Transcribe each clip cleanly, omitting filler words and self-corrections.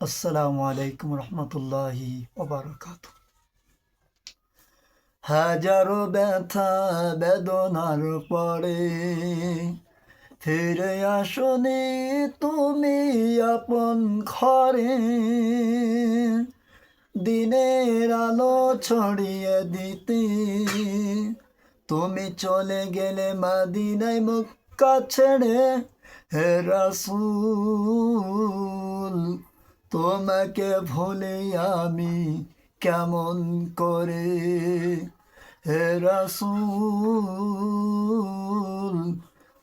আসসালামু আলাইকুম রহমতুল্লাহি ওবারাকাতুহু। হাজারো ব্যথা বেদনার পরে ফিরে আসনি তুমি আপন ঘরে। দিনের আলো ছড়িয়ে দিতে তুমি চলে গেলে মদিনায় মক্কা ছেড়ে। হে রাসূল, তোমাকে ভুলে আমি কেমন করে। হে রাসূল,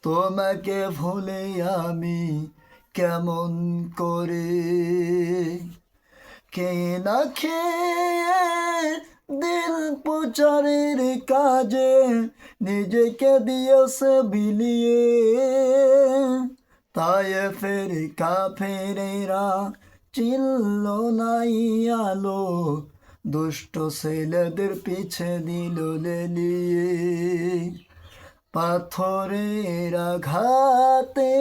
তোমাকে ভুলে আমি কেমন করে। কে না খেয়ে দিল প্রচারের কাজে নিজেকে দিয়েছে বিলিয়ে। তাই ফের কাফেরেরা চিনল নাই আলো, দুষ্ট ছেলেদের পিছে দিল লেলিয়ে। পাথরের আঘাতে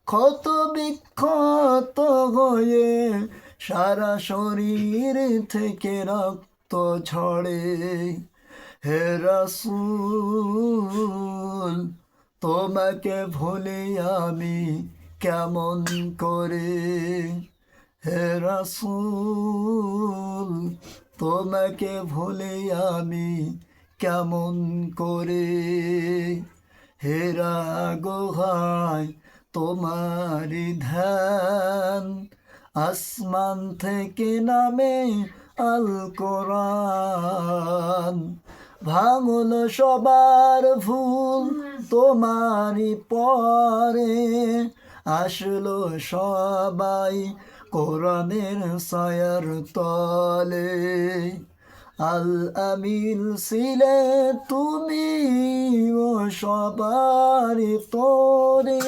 ক্ষত বিক্ষত হয়ে সারা শরীর থেকে রক্ত ঝরে। হে রাসূল, তোমাকে ভুলে আমি কেমন করে। হে রাসূল, তোমাকে ভুলে আমি কেমন করে। হেরা গুহায় তোমারি ধ্যান, আসমান থেকে নামে আল কোরআন। ভাঙল সবার ভুল তোমারি পরে, আসলো সবাই কোরআনের ছায়ার তলে। আল আমিন ছিলে তুমি ও সবারই তোরে।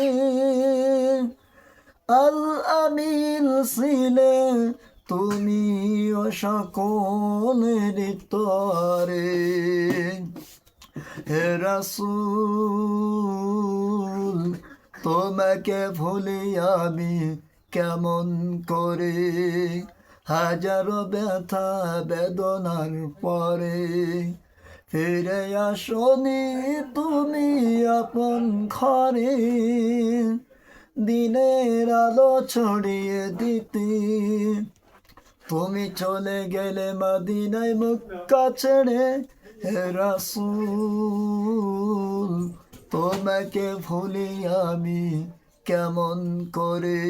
আল আমিন ছিলে তুমি ও সকলের তরে। হে রাসূল, তোমাকে ভুলে আমি কেমন করে। হাজারো ব্যথা বেদনার পরে ফিরে আসনি তুমি আপন ঘরে। দিনের আলো ছড়িয়ে দিতে তুমি চলে গেলে মদিনায় মক্কা ছেড়ে। হে রাসূল, তোমাকে ভুলি আমি কেমন করে।